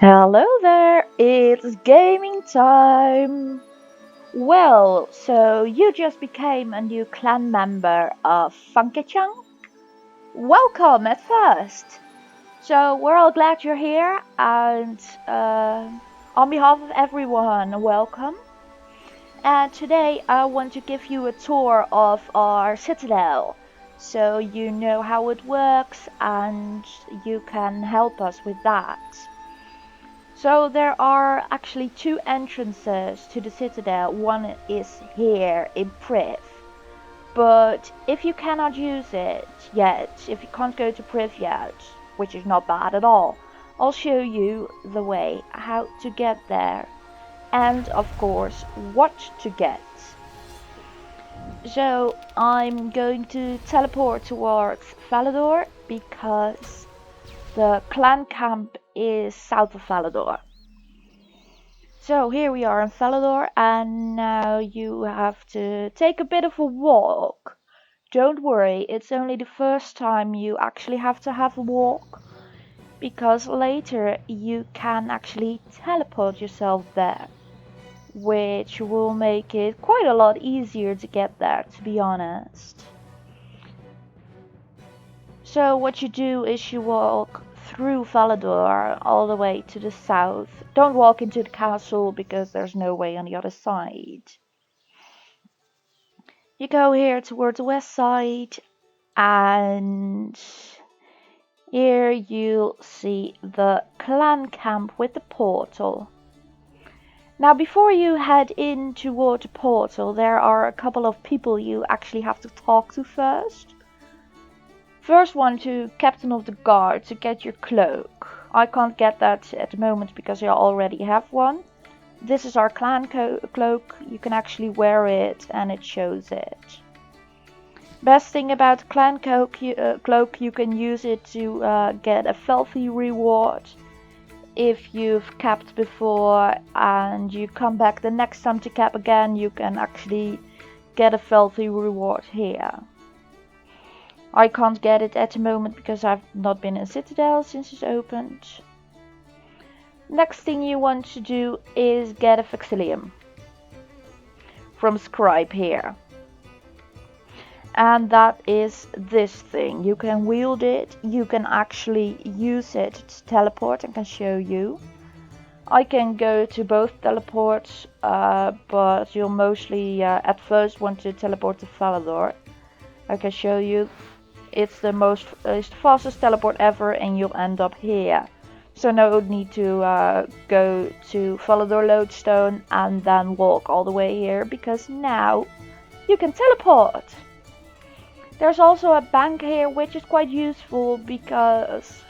Hello there, it's gaming time! Well, so you just became a new clan member of Funkeh Chunk? Welcome at first! So we're all glad you're here and on behalf of everyone, welcome. And today I want to give you a tour of our citadel so you know how it works and you can help us with that. So there are actually two entrances to the citadel. One is here in Priv. But if you cannot use it yet, if you can't go to Priv yet, which is not bad at all, I'll show you the way how to get there. And of course, what to get. So I'm going to teleport towards Falador because the clan camp is south of Falador. So here we are in Falador, and now you have to take a bit of a walk. Don't worry, it's only the first time you actually have to have a walk, because later you can actually teleport yourself there, which will make it quite a lot easier to get there, to be honest. So what you do is you walk through Falador all the way to the south. Don't walk into the castle because there's no way on the other side. You go here towards the west side and here you'll see the clan camp with the portal. Now before you head in toward the portal there are a couple of people you actually have to talk to first. First one to Captain of the Guard to get your cloak. I can't get that at the moment because I already have one. This is our clan cloak. You can actually wear it and it shows it. Best thing about clan cloak, you can use it to get a filthy reward. If you've capped before and you come back the next time to cap again, you can actually get a filthy reward here. I can't get it at the moment because I've not been in Citadel since it's opened. Next thing you want to do is get a Vexillium from Scribe here. And that is this thing. You can wield it, you can actually use it to teleport. I can show you. I can go to both teleports, but you'll mostly at first want to teleport to Falador. I can show you. It's the fastest teleport ever and you'll end up here. So no need to go to Falador Lodestone and then walk all the way here because now you can teleport. There's also a bank here which is quite useful because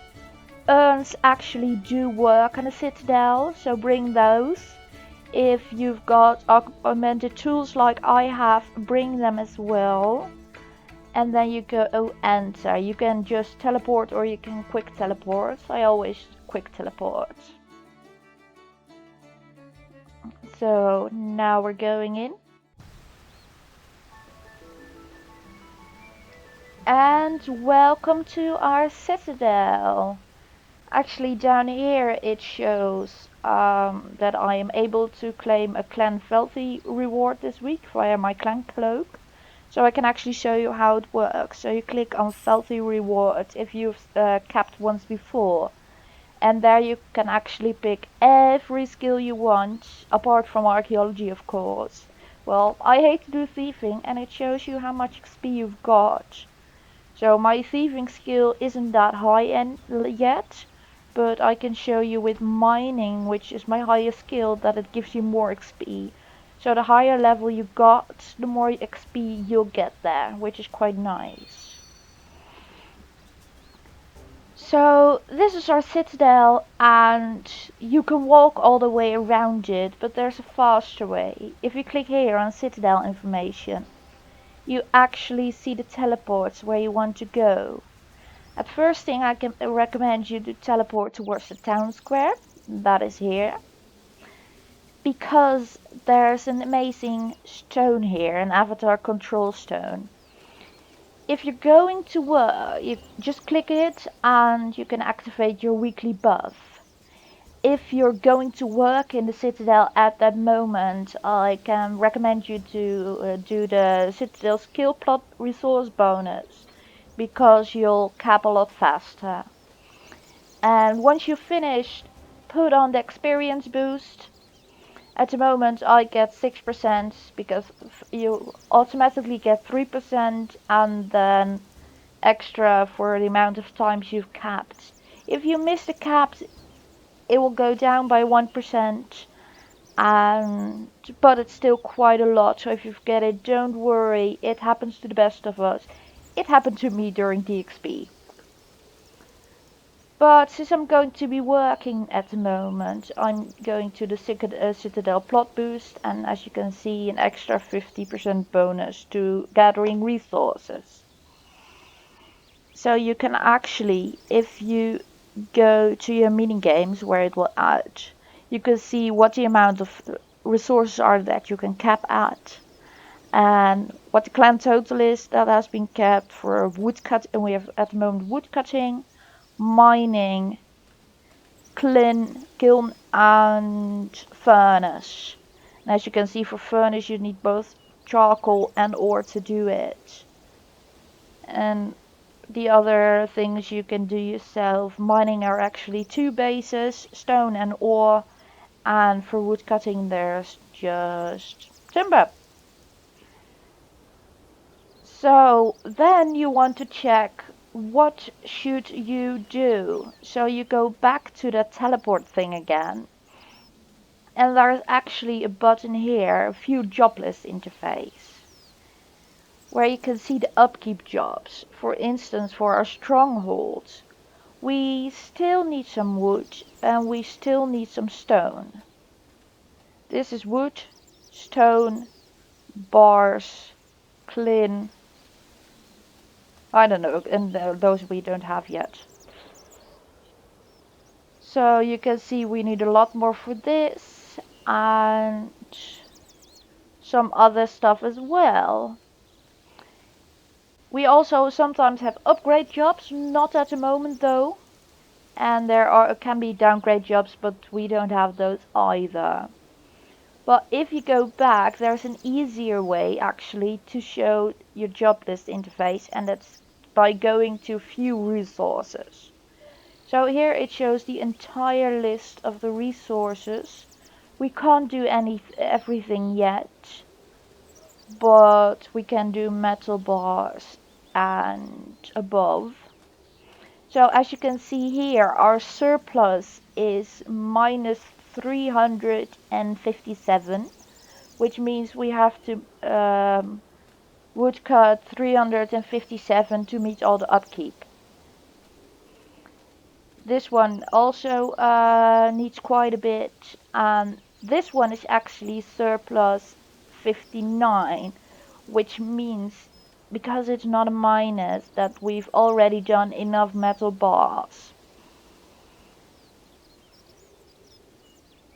urns actually do work on a citadel, so bring those. If you've got augmented tools like I have, bring them as well. And then you go enter. You can just teleport or you can quick teleport. I always quick teleport. So now we're going in. And welcome to our citadel. Actually down here it shows that I am able to claim a clan filthy reward this week via my clan cloak. So I can actually show you how it works. So you click on Filthy Reward if you've capped once before. And there you can actually pick every skill you want, apart from archaeology of course. Well, I hate to do thieving and it shows you how much XP you've got. So my thieving skill isn't that high yet, but I can show you with mining, which is my highest skill, that it gives you more XP. So the higher level you got, the more XP you'll get there, which is quite nice. So this is our citadel and you can walk all the way around it, but there's a faster way. If you click here on citadel information, you actually see the teleports where you want to go. At first thing I can recommend you to teleport towards the town square, that is here. Because there's an amazing stone here, an avatar control stone. If you're going to work, you just click it and you can activate your weekly buff. if you're going to work in the citadel at that moment, I can recommend you to do the citadel skill plot resource bonus, because you'll cap a lot faster. And once you've finished, put on the experience boost. At the moment I get 6% because you automatically get 3% and then extra for the amount of times you've capped. If you miss the caps, it will go down by 1%, and but it's still quite a lot. So if you get it, don't worry, it happens to the best of us. It happened to me during DXP. But since I'm going to be working at the moment, I'm going to the Citadel plot boost, and as you can see, an extra 50% bonus to gathering resources. So you can actually, if you go to your mini games where it will add, you can see what the amount of resources are that you can cap at, and what the clan total is that has been capped for woodcut, and we have at the moment woodcutting, mining, kiln and furnace. And as you can see, for furnace you need both charcoal and ore to do it. And the other things you can do yourself. Mining are actually two bases, stone and ore, and for wood cutting there's just timber. So then you want to check what should you do. So you go back to the teleport thing again, and there's actually a button here, view job list interface, where you can see the upkeep jobs. For instance, for our strongholds, we still need some wood and we still need some stone. This is wood, stone, bars, kiln, I don't know, and those we don't have yet. So you can see we need a lot more for this and some other stuff as well. We also sometimes have upgrade jobs, not at the moment though. And there can be downgrade jobs, but we don't have those either. But if you go back, there's an easier way actually to show your job list interface, and that's by going to view resources. So here it shows the entire list of the resources. We can't do everything yet, but we can do metal bars and above. So as you can see here, our surplus is minus 357, which means we have to woodcut 357 to meet all the upkeep. This one also needs quite a bit, and this one is actually surplus 59, which means, because it's not a minus, that we've already done enough metal bars.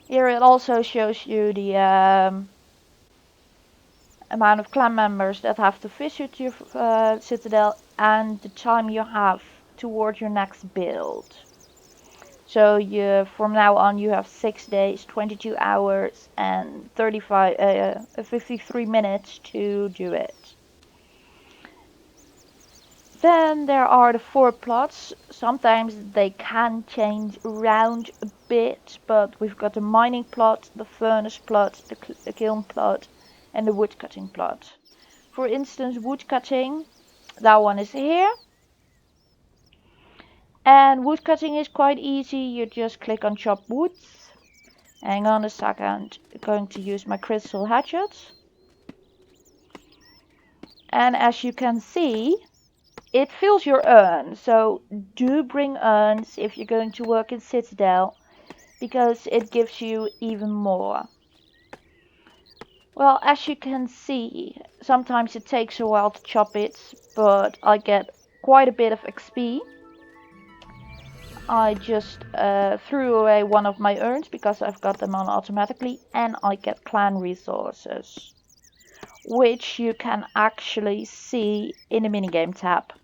Here it also shows you the amount of clan members that have to visit your citadel and the time you have toward your next build. So from now on you have 6 days, 22 hours and 53 minutes to do it. Then there are the 4 plots. Sometimes they can change around a bit, but we've got the mining plot, the furnace plot, the kiln plot and the woodcutting plot. For instance, woodcutting, that one is here. And woodcutting is quite easy. You just click on chop woods. Hang on a second, I'm going to use my crystal hatchet. And as you can see, it fills your urn. So do bring urns if you're going to work in Citadel, because it gives you even more. Well, as you can see, sometimes it takes a while to chop it, but I get quite a bit of XP. I just threw away one of my urns because I've got them on automatically, and I get clan resources, which you can actually see in the minigame tab.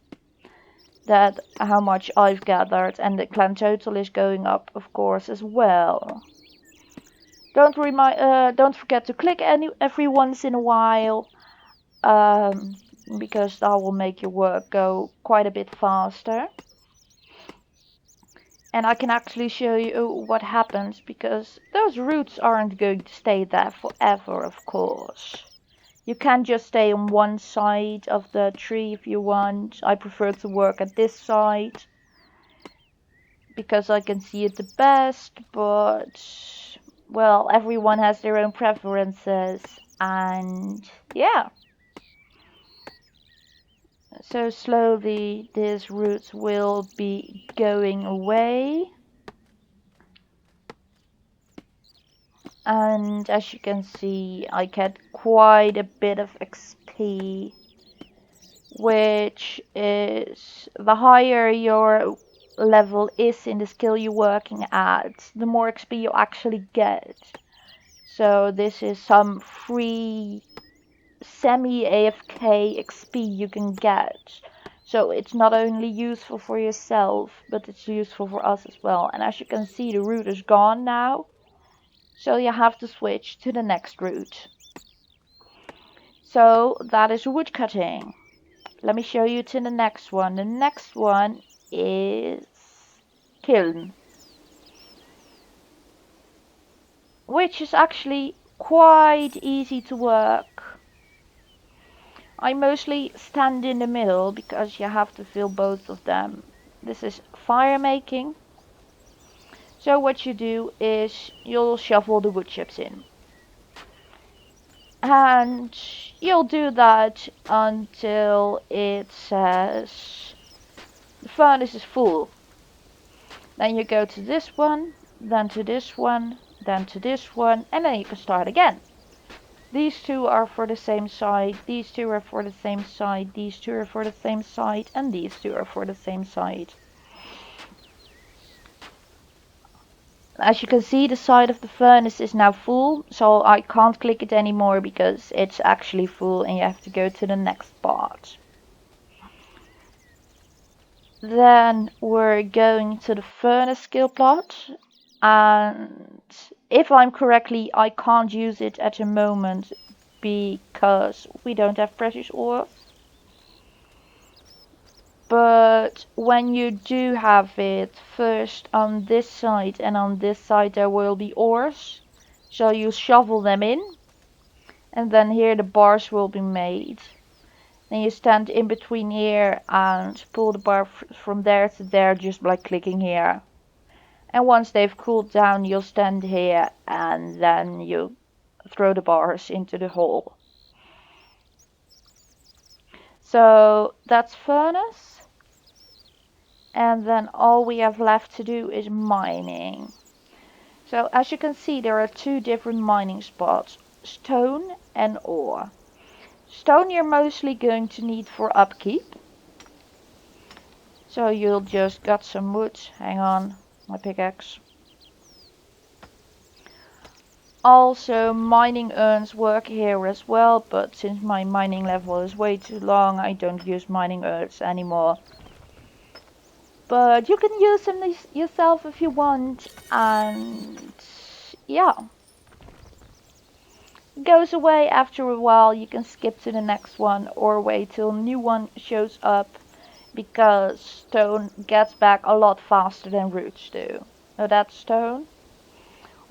that how much I've gathered, and the clan total is going up, of course, as well. Don't forget to click every once in a while, um, because that will make your work go quite a bit faster. And I can actually show you what happens, because those roots aren't going to stay there forever, of course. You can just stay on one side of the tree if you want. I prefer to work at this side because I can see it the best, but well, everyone has their own preferences, and yeah. So slowly these roots will be going away. And as you can see, I get quite a bit of XP, which is the higher your level is in the skill you're working at, the more XP you actually get. So this is some free semi-AFK XP you can get. So it's not only useful for yourself, but it's useful for us as well. And as you can see, the route is gone now. So you have to switch to the next route. So that is wood cutting. Let me show you to the next one. The next one is kiln, which is actually quite easy to work. I mostly stand in the middle because you have to fill both of them. This is fire making. So what you do is you'll shovel the wood chips in. And you'll do that until it says the furnace is full. Then you go to this one, then to this one, then to this one, and then you can start again. These two are for the same side, these two are for the same side, these two are for the same side, and these two are for the same side. As you can see, the side of the furnace is now full, so I can't click it anymore because it's actually full and you have to go to the next part. Then we're going to the furnace skill plot, and if I'm correctly, I can't use it at the moment because we don't have precious ore. But when you do have it, first on this side and on this side there will be ores. So you shovel them in, and then here the bars will be made. Then you stand in between here and pull the bar from there to there just by clicking here. And once they've cooled down, you'll stand here and then you throw the bars into the hole. So that's furnace. And then all we have left to do is mining. So as you can see, there are two different mining spots, stone and ore. Stone you're mostly going to need for upkeep. So you'll just got some wood. Hang on, my pickaxe. Also, mining urns work here as well, but since my mining level is way too long, I don't use mining urns anymore. But you can use them yourself if you want, and yeah. It goes away after a while. You can skip to the next one or wait till a new one shows up, because stone gets back a lot faster than roots do. Now that's stone.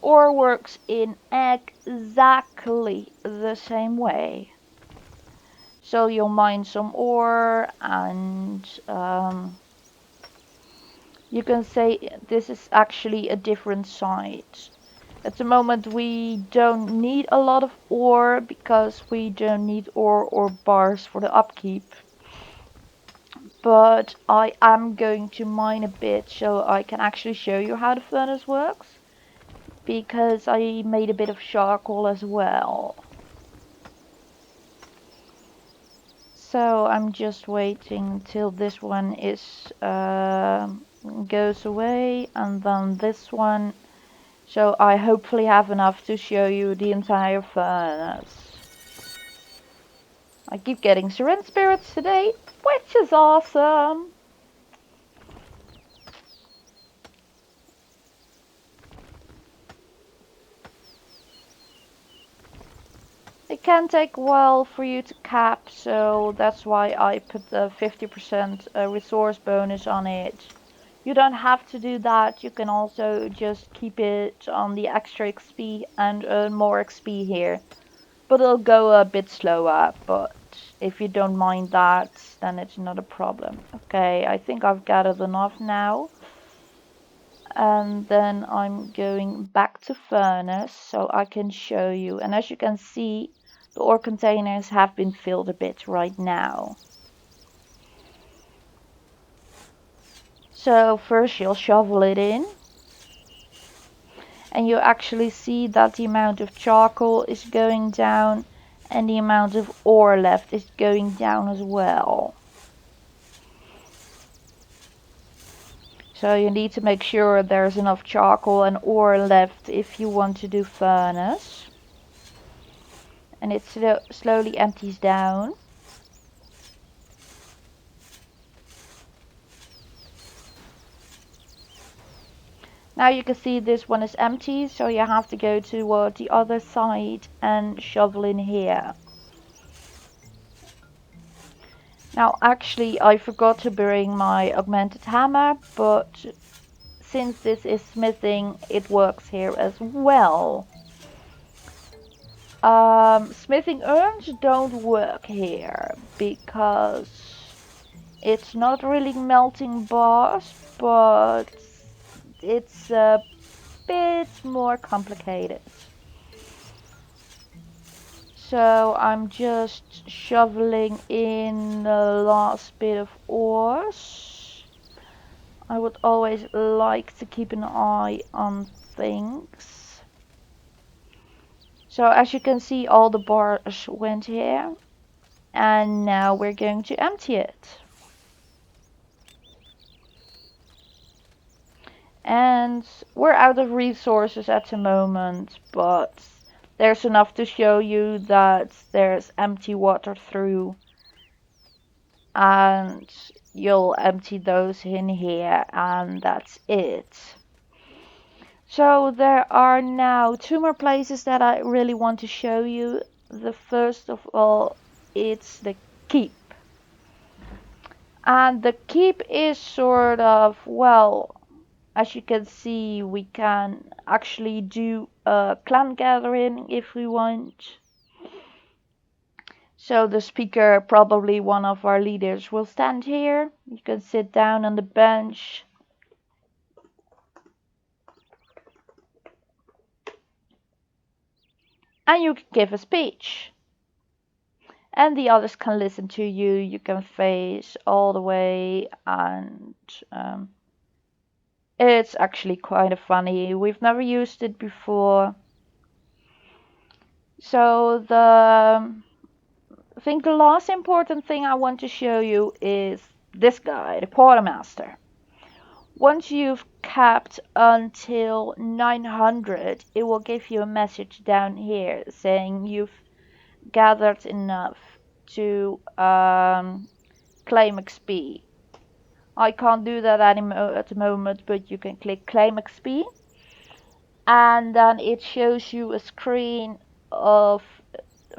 Ore works in exactly the same way. So you'll mine some ore and you can say this is actually a different site. At the moment we don't need a lot of ore because we don't need ore or bars for the upkeep. But I am going to mine a bit so I can actually show you how the furnace works. Because I made a bit of charcoal as well. So I'm just waiting till this one is goes away, and then this one. So I hopefully have enough to show you the entire furnace. I keep getting Serene Spirits today, which is awesome. It can take a while for you to cap, so that's why I put the 50% resource bonus on it. You don't have to do that, you can also just keep it on the extra XP and earn more XP here. But it'll go a bit slower, but if you don't mind that, then it's not a problem. Okay, I think I've gathered enough now. And then I'm going back to furnace so I can show you. And as you can see, the ore containers have been filled a bit right now. So first you'll shovel it in. And you actually see that the amount of charcoal is going down and the amount of ore left is going down as well. So you need to make sure there's enough charcoal and ore left if you want to do furnace. And it slowly empties down. Now you can see this one is empty, so you have to go toward the other side and shovel in here. Now actually I forgot to bring my augmented hammer, but since this is smithing, it works here as well. Smithing urns don't work here because it's not really melting bars, but it's a bit more complicated. So I'm just shoveling in the last bit of ores. I would always like to keep an eye on things. So as you can see, all the bars went here. And now we're going to empty it. And we're out of resources at the moment, but there's enough to show you that there's empty water through. And you'll empty those in here, and that's it. So there are now two more places that I really want to show you. The first of all, it's the keep. And the keep is sort of, well, as you can see, we can actually do a clan gathering if we want. So the speaker, probably one of our leaders, will stand here. You can sit down on the bench. And you can give a speech. And the others can listen to you. You can face all the way, and it's actually kind of funny. We've never used it before. So I think the last important thing I want to show you is this guy, the quartermaster. Once you've capped until 900, it will give you a message down here saying you've gathered enough to claim XP. I can't do that at the moment, but you can click claim XP. And then it shows you a screen of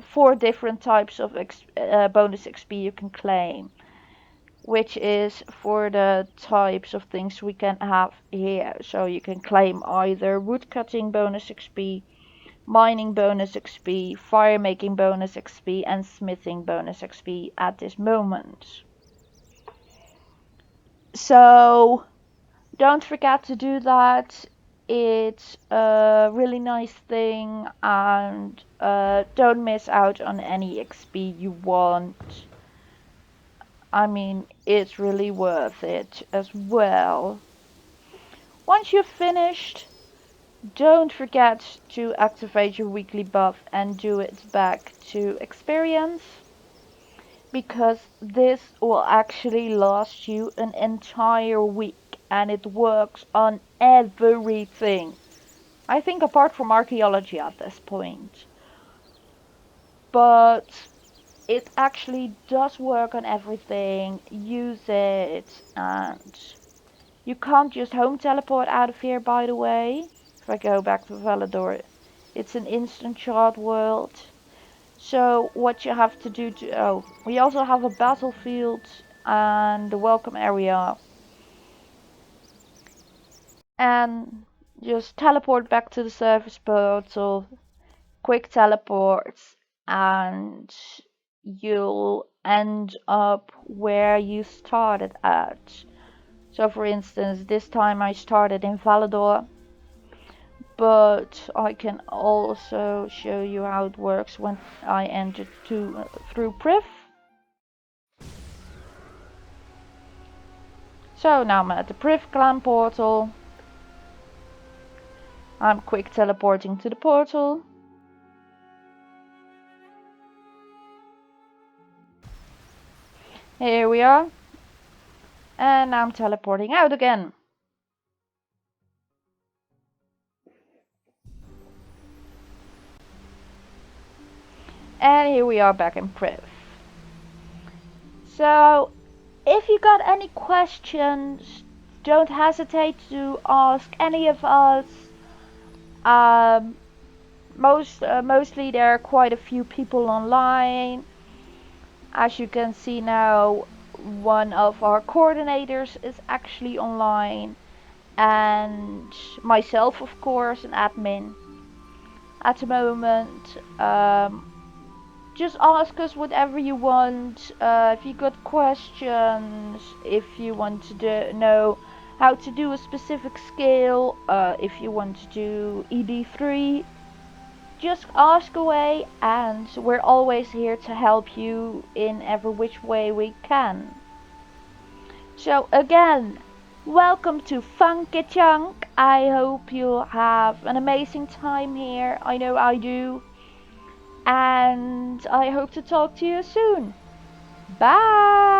4 different types of bonus XP you can claim, which is for the types of things we can have here. So you can claim either woodcutting bonus XP, mining bonus XP, fire making bonus XP, and smithing bonus XP at this moment. So don't forget to do that. It's a really nice thing, and don't miss out on any XP you want. I mean, it's really worth it as well. Once you've finished, don't forget to activate your weekly buff and do it back to experience, because this will actually last you an entire week. And it works on everything. I think apart from archaeology at this point. But it actually does work on everything. Use it. And you can't just home teleport out of here, by the way. If I go back to Valador, it's an instant shard world. So what you have to do to, oh, we also have a battlefield and the welcome area. And just teleport back to the service portal, quick teleports, and you'll end up where you started at. So for instance, this time I started in Valador, but I can also show you how it works when I enter through Priv. So now I'm at the Priv clan portal. I'm quick teleporting to the portal. Here we are. And I'm teleporting out again. And here we are back in Priv. So, if you got any questions, don't hesitate to ask any of us. Mostly there are quite a few people online. As you can see now, one of our coordinators is actually online, and myself, of course, an admin at the moment. Just ask us whatever you want. If you got questions, if you want to know how to do a specific skill, if you want to do ED3, just ask away, and we're always here to help you in every which way we can. So again, welcome to Funkeh Chunk. I hope you have an amazing time here. I know I do. And I hope to talk to you soon. Bye!